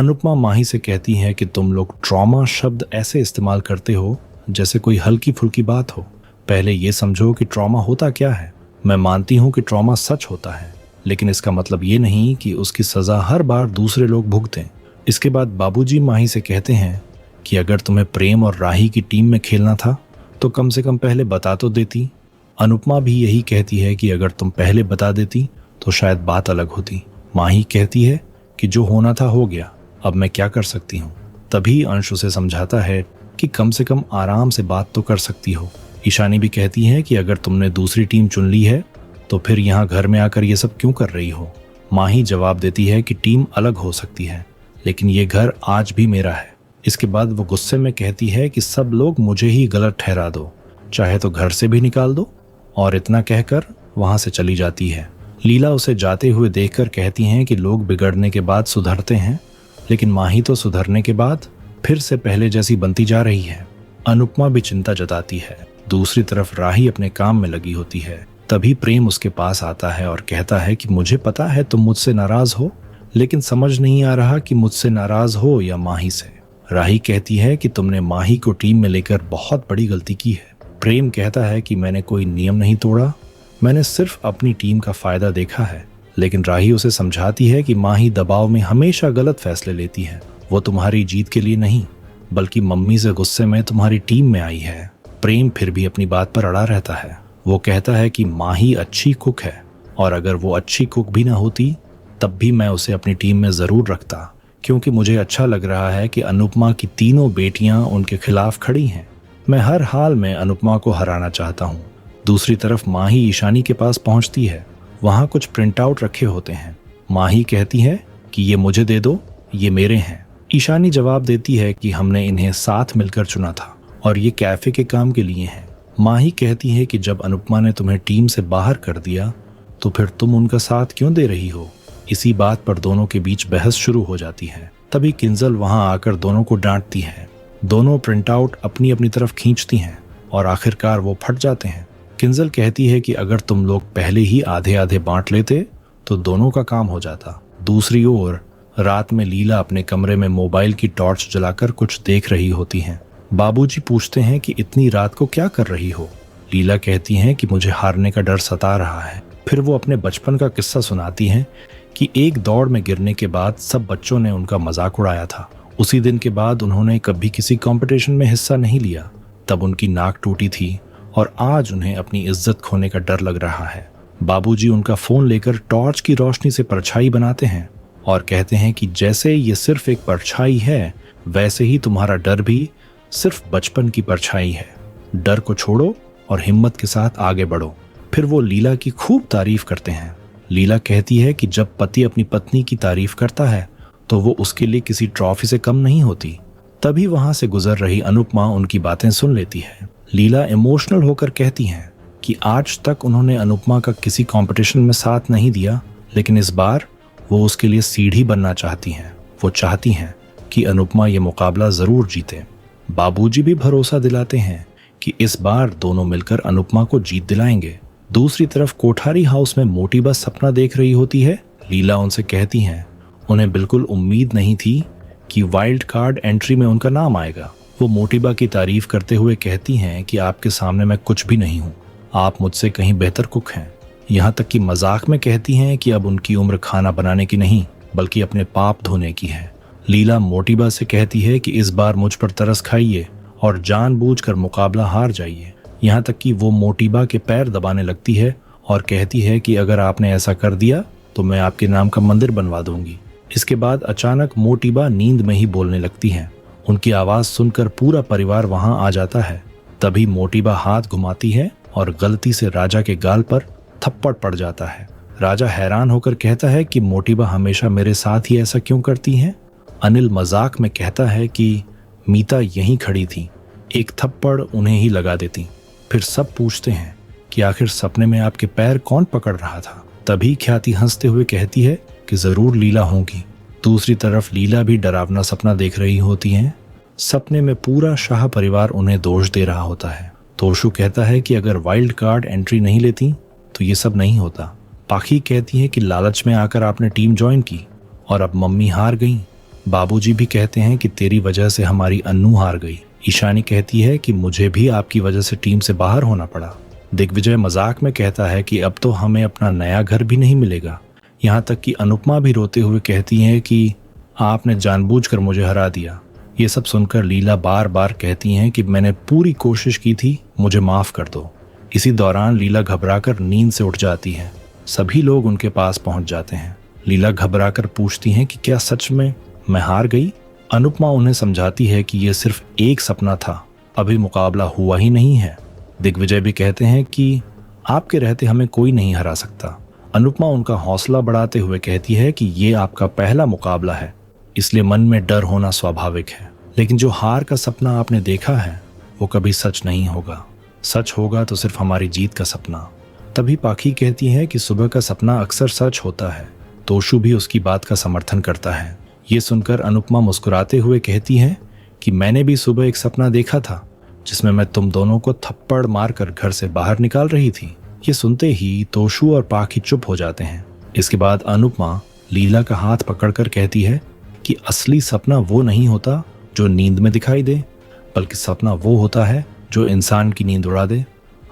अनुपमा माही से कहती है कि तुम लोग ट्रॉमा शब्द ऐसे इस्तेमाल करते हो जैसे कोई हल्की फुल्की बात हो। पहले ये समझो कि ट्रॉमा होता क्या है। मैं मानती हूँ कि ट्रॉमा सच होता है, लेकिन इसका मतलब ये नहीं कि उसकी सज़ा हर बार दूसरे लोग भुगतें। इसके बाद बाबूजी माही से कहते हैं कि अगर तुम्हें प्रेम और राही की टीम में खेलना था तो कम से कम पहले बता तो देती। अनुपमा भी यही कहती है कि अगर तुम पहले बता देती तो शायद बात अलग होती। माही कहती है कि जो होना था हो गया, अब मैं क्या कर सकती हूँ। तभी अंश उसे समझाता है कि कम से कम आराम से बात तो कर सकती हो। ईशानी भी कहती है कि अगर तुमने दूसरी टीम चुन ली है तो फिर यहाँ घर में आकर ये सब क्यों कर रही हो। माही जवाब देती है कि टीम अलग हो सकती है, लेकिन ये घर आज भी मेरा है। इसके बाद वो गुस्से में कहती है कि सब लोग मुझे ही गलत ठहरा दो, चाहे तो घर से भी निकाल दो, और इतना कहकर वहां से चली जाती है। लीला उसे जाते हुए देखकर कहती हैं कि लोग बिगड़ने के बाद सुधरते हैं, लेकिन माही तो सुधरने के बाद फिर से पहले जैसी बनती जा रही है। अनुपमा भी चिंता जताती है। दूसरी तरफ राही अपने काम में लगी होती है। तभी प्रेम उसके पास आता है और कहता है कि मुझे पता है तुम मुझसे नाराज हो, लेकिन समझ नहीं आ रहा कि मुझसे नाराज हो या माही से। राही कहती है कि तुमने माही को टीम में लेकर बहुत बड़ी गलती की है। प्रेम कहता है कि मैंने कोई नियम नहीं तोड़ा, मैंने सिर्फ अपनी टीम का फायदा देखा है। लेकिन राही उसे समझाती है कि माही दबाव में हमेशा गलत फैसले लेती है। वो तुम्हारी जीत के लिए नहीं, बल्कि मम्मी से गुस्से में तुम्हारी टीम में आई है। प्रेम फिर भी अपनी बात पर अड़ा रहता है। वो कहता है कि माही अच्छी कुक है, और अगर वो अच्छी कुक भी ना होती तब भी मैं उसे अपनी टीम में जरूर रखता, क्योंकि मुझे अच्छा लग रहा है कि अनुपमा की तीनों बेटियां उनके खिलाफ खड़ी हैं। मैं हर हाल में अनुपमा को हराना चाहता हूँ। दूसरी तरफ माही ईशानी के पास पहुंचती है। वहां कुछ प्रिंट आउट रखे होते हैं। माही कहती है कि ये मुझे दे दो, ये मेरे हैं। ईशानी जवाब देती है कि हमने इन्हें साथ मिलकर चुना था और ये कैफे के काम के लिए हैं। माही कहती है कि जब अनुपमा ने तुम्हें टीम से बाहर कर दिया तो फिर तुम उनका साथ क्यों दे रही हो। इसी बात पर दोनों के बीच बहस शुरू हो जाती है। तभी किंजल वहां आकर दोनों को डांटती है। दोनों प्रिंट आउट अपनी अपनी तरफ खींचती हैं और आखिरकार वो फट जाते हैं। किंजल कहती है कि अगर तुम लोग पहले ही आधे आधे बांट लेते तो दोनों का काम हो जाता। दूसरी ओर रात में लीला अपने कमरे में मोबाइल की टॉर्च जलाकर कुछ देख रही होती हैं। बाबूजी पूछते हैं कि इतनी रात को क्या कर रही हो। लीला कहती हैं कि मुझे हारने का डर सता रहा है। फिर वो अपने बचपन का किस्सा सुनाती हैं कि एक दौड़ में गिरने के बाद सब बच्चों ने उनका मजाक उड़ाया था। उसी दिन के बाद उन्होंने कभी किसी कंपटीशन में हिस्सा नहीं लिया। तब उनकी नाक टूटी थी और आज उन्हें अपनी इज्जत खोने का डर लग रहा है। बाबूजी उनका फोन लेकर टॉर्च की रोशनी से परछाई बनाते हैं और कहते हैं कि जैसे ये सिर्फ एक परछाई है, वैसे ही तुम्हारा डर भी सिर्फ बचपन की परछाई है। डर को छोड़ो और हिम्मत के साथ आगे बढ़ो। फिर वो लीला की खूब तारीफ करते हैं। लीला कहती है कि जब पति अपनी पत्नी की तारीफ करता है तो वो उसके लिए किसी ट्रॉफी से कम नहीं होती। तभी वहां से गुजर रही अनुपमा उनकी बातें सुन लेती है। लीला इमोशनल होकर कहती हैं कि आज तक उन्होंने अनुपमा का किसी कंपटीशन में साथ नहीं दिया, लेकिन इस बार वो उसके लिए सीढ़ी बनना चाहती हैं। वो चाहती हैं कि अनुपमा ये मुकाबला जरूर जीते। बाबूजी भी भरोसा दिलाते हैं कि इस बार दोनों मिलकर अनुपमा को जीत दिलाएंगे। दूसरी तरफ कोठारी हाउस में मोटी बस सपना देख रही होती है। लीला उनसे कहती हैं उन्हें बिल्कुल उम्मीद नहीं थी कि वाइल्ड कार्ड एंट्री में उनका नाम आएगा। वो मोटीबा की तारीफ करते हुए कहती हैं कि आपके सामने मैं कुछ भी नहीं हूँ, आप मुझसे कहीं बेहतर कुक हैं। यहाँ तक कि मजाक में कहती हैं कि अब उनकी उम्र खाना बनाने की नहीं बल्कि अपने पाप धोने की है। लीला मोटीबा से कहती है कि इस बार मुझ पर तरस खाइए और जानबूझकर मुकाबला हार जाइए। यहाँ तक कि वो मोटीबा के पैर दबाने लगती है और कहती है कि अगर आपने ऐसा कर दिया तो मैं आपके नाम का मंदिर बनवा दूंगी। इसके बाद अचानक मोटीबा नींद में ही बोलने लगती हैं। उनकी आवाज सुनकर पूरा परिवार वहां आ जाता है। तभी मोटीबा हाथ घुमाती है और गलती से राजा के गाल पर थप्पड़ पड़ जाता है। राजा हैरान होकर कहता है कि मोटीबा हमेशा मेरे साथ ही ऐसा क्यों करती हैं। अनिल मजाक में कहता है कि मीता यहीं खड़ी थी, एक थप्पड़ उन्हें ही लगा देती। फिर सब पूछते हैं कि आखिर सपने में आपके पैर कौन पकड़ रहा था। तभी ख्याति हंसते हुए कहती है कि जरूर लीला होगी। दूसरी तरफ लीला भी डरावना सपना देख रही होती हैं। सपने में पूरा शाह परिवार उन्हें दोष दे रहा होता है। तोशु कहता है कि अगर वाइल्ड कार्ड एंट्री नहीं लेती तो ये सब नहीं होता। पाखी कहती है कि लालच में आकर आपने टीम ज्वाइन की और अब मम्मी हार गई। बाबूजी भी कहते हैं कि तेरी वजह से हमारी अन्नू हार गई। ईशानी कहती है कि मुझे भी आपकी वजह से टीम से बाहर होना पड़ा। दिग्विजय मजाक में कहता है कि अब तो हमें अपना नया घर भी नहीं मिलेगा। यहाँ तक कि अनुपमा भी रोते हुए कहती है कि आपने जानबूझकर मुझे हरा दिया। ये सब सुनकर लीला बार बार कहती हैं कि मैंने पूरी कोशिश की थी, मुझे माफ कर दो। इसी दौरान लीला घबराकर नींद से उठ जाती है। सभी लोग उनके पास पहुंच जाते हैं। लीला घबराकर पूछती हैं कि क्या सच में मैं हार गई? अनुपमा उन्हें समझाती है कि यह सिर्फ एक सपना था, अभी मुकाबला हुआ ही नहीं है। दिग्विजय भी कहते हैं कि आपके रहते हमें कोई नहीं हरा सकता। अनुपमा उनका हौसला बढ़ाते हुए कहती है कि ये आपका पहला मुकाबला है, इसलिए मन में डर होना स्वाभाविक है, लेकिन जो हार का सपना आपने देखा है वो कभी सच नहीं होगा। सच होगा तो सिर्फ हमारी जीत का सपना। तभी पाखी कहती है कि सुबह का सपना अक्सर सच होता है। तोशु भी उसकी बात का समर्थन करता है। ये सुनकर अनुपमा मुस्कुराते हुए कहती है कि मैंने भी सुबह एक सपना देखा था जिसमें मैं तुम दोनों को थप्पड़ मारकर घर से बाहर निकाल रही थी। ये सुनते ही तोशु और पाखी चुप हो जाते हैं। इसके बाद अनुपमा लीला का हाथ पकड़कर कहती है कि असली सपना वो नहीं होता जो नींद में दिखाई दे, बल्कि सपना वो होता है जो इंसान की नींद उड़ा दे।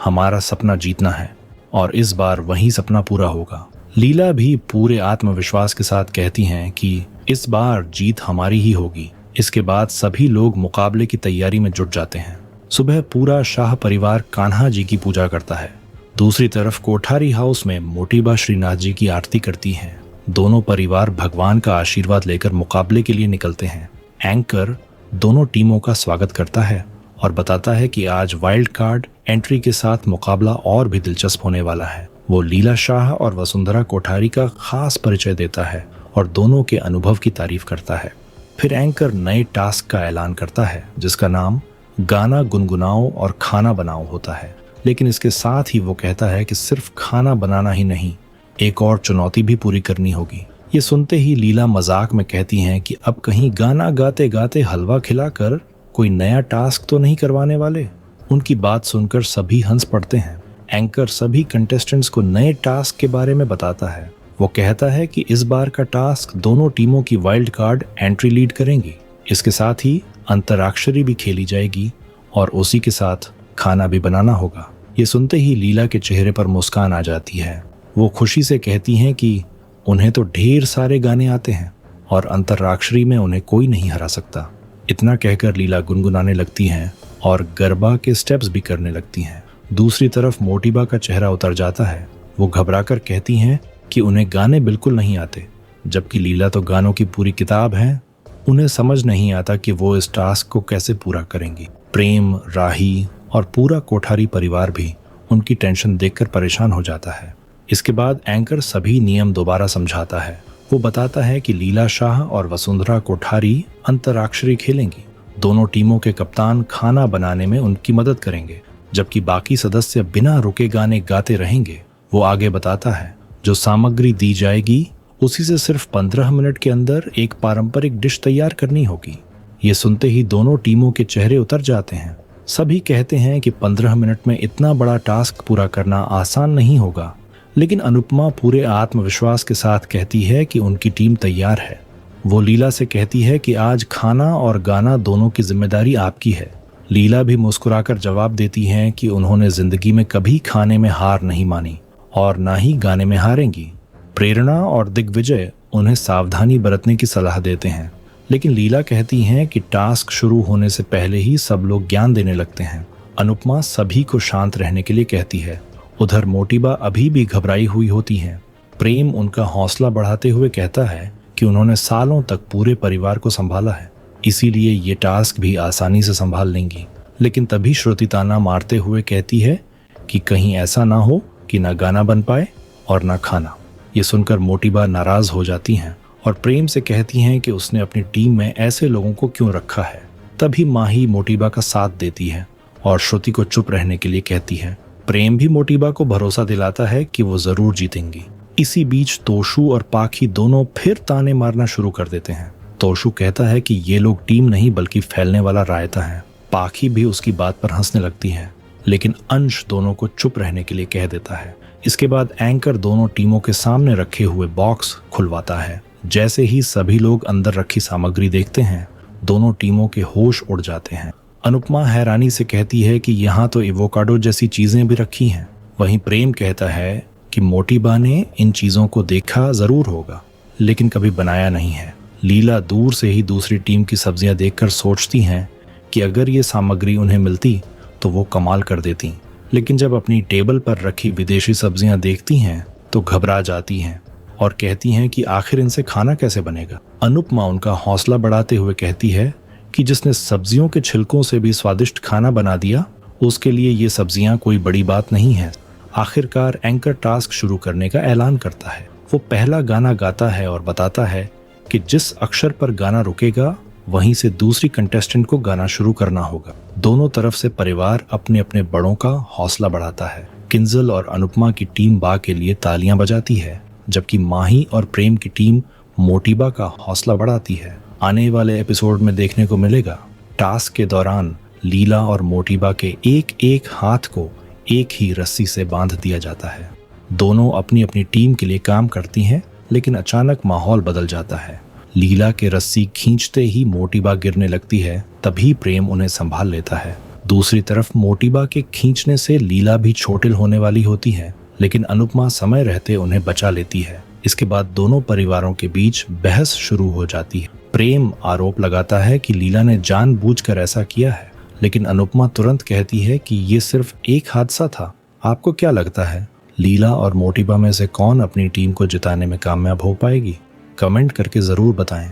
हमारा सपना जीतना है और इस बार वही सपना पूरा होगा। लीला भी पूरे आत्मविश्वास के साथ कहती हैं कि इस बार जीत हमारी ही होगी। इसके बाद सभी लोग मुकाबले की तैयारी में जुट जाते हैं। सुबह पूरा शाह परिवार कान्हा जी की पूजा करता है। दूसरी तरफ कोठारी हाउस में मोटीबा श्रीनाथ जी की आरती करती हैं। दोनों परिवार भगवान का आशीर्वाद लेकर मुकाबले के लिए निकलते हैं। एंकर दोनों टीमों का स्वागत करता है और बताता है कि आज वाइल्ड कार्ड एंट्री के साथ मुकाबला और भी दिलचस्प होने वाला है। वो लीला शाह और वसुंधरा कोठारी का खास परिचय देता है और दोनों के अनुभव की तारीफ करता है। फिर एंकर नए टास्क का ऐलान करता है जिसका नाम गाना गुनगुनाओ और खाना बनाओ होता है, लेकिन इसके साथ ही वो कहता है कि सिर्फ खाना बनाना ही नहीं, एक और चुनौती भी पूरी करनी होगी। ये सुनते ही लीला मजाक में कहती हैं कि अब कहीं गाना गाते गाते हलवा खिलाकर कोई नया टास्क तो नहीं करवाने वाले। उनकी बात सुनकर सभी हंस पड़ते हैं। एंकर सभी कंटेस्टेंट्स को नए टास्क के बारे में बताता है। वो कहता है कि इस बार का टास्क दोनों टीमों की वाइल्ड कार्ड एंट्री लीड करेंगी। इसके साथ ही अंतराक्षरी भी खेली जाएगी और उसी के साथ खाना भी बनाना होगा। ये सुनते ही लीला के चेहरे पर मुस्कान आ जाती है। वो खुशी से कहती हैं कि उन्हें तो ढेर सारे गाने आते हैं और अंतराक्षरी में उन्हें कोई नहीं हरा सकता। इतना कहकर लीला गुनगुनाने लगती हैं और गरबा के स्टेप्स भी करने लगती हैं। दूसरी तरफ मोटीबा का चेहरा उतर जाता है। वो घबराकर कहती हैं कि उन्हें गाने बिल्कुल नहीं आते, जबकि लीला तो गानों की पूरी किताब है। उन्हें समझ नहीं आता कि वो इस टास्क को कैसे पूरा करेंगी। प्रेम, राही और पूरा कोठारी परिवार भी उनकी टेंशन देखकर परेशान हो जाता है। इसके बाद एंकर सभी नियम दोबारा समझाता है। वो बताता है कि लीला शाह और वसुंधरा कोठारी अंतराक्षरी खेलेंगी। दोनों टीमों के कप्तान खाना बनाने में उनकी मदद करेंगे, जबकि बाकी सदस्य बिना रुके गाने गाते रहेंगे। वो आगे बताता है जो सामग्री दी जाएगी उसी से सिर्फ 15 मिनट के अंदर एक पारंपरिक डिश तैयार करनी होगी। ये सुनते ही दोनों टीमों के चेहरे उतर जाते हैं। सभी कहते हैं कि 15 मिनट में इतना बड़ा टास्क पूरा करना आसान नहीं होगा, लेकिन अनुपमा पूरे आत्मविश्वास के साथ कहती है कि उनकी टीम तैयार है। वो लीला से कहती है कि आज खाना और गाना दोनों की जिम्मेदारी आपकी है। लीला भी मुस्कुराकर जवाब देती हैं कि उन्होंने जिंदगी में कभी खाने में हार नहीं मानी और ना ही गाने में हारेंगी। प्रेरणा और दिग्विजय उन्हें सावधानी बरतने की सलाह देते हैं, लेकिन लीला कहती हैं कि टास्क शुरू होने से पहले ही सब लोग ज्ञान देने लगते हैं। अनुपमा सभी को शांत रहने के लिए कहती है। उधर मोटीबा अभी भी घबराई हुई होती हैं। प्रेम उनका हौसला बढ़ाते हुए कहता है कि उन्होंने सालों तक पूरे परिवार को संभाला है, इसीलिए ये टास्क भी आसानी से संभाल लेंगी। लेकिन तभी श्रुति ताना मारते हुए कहती है कि कहीं ऐसा ना हो कि ना गाना बन पाए और ना खाना। ये सुनकर मोटीबा नाराज हो जाती हैं और प्रेम से कहती हैं कि उसने अपनी टीम में ऐसे लोगों को क्यों रखा है। तभी माही मोटीबा का साथ देती है और श्रुति को चुप रहने के लिए कहती है। प्रेम भी मोटीबा को भरोसा दिलाता है कि वो जरूर जीतेंगी। इसी बीच तोशु और पाखी दोनों फिर ताने मारना शुरू कर देते हैं। तोशु कहता है कि ये लोग टीम नहीं बल्कि फैलने वाला रायता है। पाखी भी उसकी बात पर हंसने लगती है, लेकिन अंश दोनों को चुप रहने के लिए कह देता है। इसके बाद एंकर दोनों टीमों के सामने रखे हुए बॉक्स खुलवाता है। जैसे ही सभी लोग अंदर रखी सामग्री देखते हैं, दोनों टीमों के होश उड़ जाते हैं। अनुपमा हैरानी से कहती है कि यहाँ तो एवोकाडो जैसी चीजें भी रखी हैं। वहीं प्रेम कहता है कि मोटीबा ने इन चीजों को देखा जरूर होगा, लेकिन कभी बनाया नहीं है। लीला दूर से ही दूसरी टीम की सब्जियां देखकर सोचती हैं कि अगर ये सामग्री उन्हें मिलती तो वो कमाल कर देती, लेकिन जब अपनी टेबल पर रखी विदेशी सब्जियां देखती हैं तो घबरा जाती हैं और कहती हैं कि आखिर इनसे खाना कैसे बनेगा। अनुपमा उनका हौसला बढ़ाते हुए कहती है कि जिसने सब्जियों के छिलकों से भी स्वादिष्ट खाना बना दिया, उसके लिए ये सब्जियां कोई बड़ी बात नहीं है। आखिरकार एंकर टास्क शुरू करने का ऐलान करता है। वो पहला गाना गाता है और बताता है कि जिस अक्षर पर गाना रुकेगा वहीं से दूसरी कंटेस्टेंट को गाना शुरू करना होगा। दोनों तरफ से परिवार अपने अपने बड़ों का हौसला बढ़ाता है। किंजल और अनुपमा की टीम बा के लिए तालियां बजाती है, जबकि माही और प्रेम की टीम मोटीबा का हौसला बढ़ाती है। आने वाले एपिसोड में देखने को मिलेगा टास्क के दौरान लीला और मोटीबा के एक एक हाथ को एक ही रस्सी से बांध दिया जाता है। दोनों अपनी अपनी टीम के लिए काम करती हैं, लेकिन अचानक माहौल बदल जाता है। लीला के रस्सी खींचते ही मोटीबा गिरने लगती है, तभी प्रेम उन्हें संभाल लेता है। दूसरी तरफ मोटीबा के खींचने से लीला भी चोटिल होने वाली होती है, लेकिन अनुपमा समय रहते उन्हें बचा लेती है। इसके बाद दोनों परिवारों के बीच बहस शुरू हो जाती है। प्रेम आरोप लगाता है कि लीला ने जानबूझकर ऐसा किया है, लेकिन अनुपमा तुरंत कहती है कि ये सिर्फ एक हादसा था। आपको क्या लगता है, लीला और मोटीबा में से कौन अपनी टीम को जिताने में कामयाब हो पाएगी? कमेंट करके जरूर बताएं।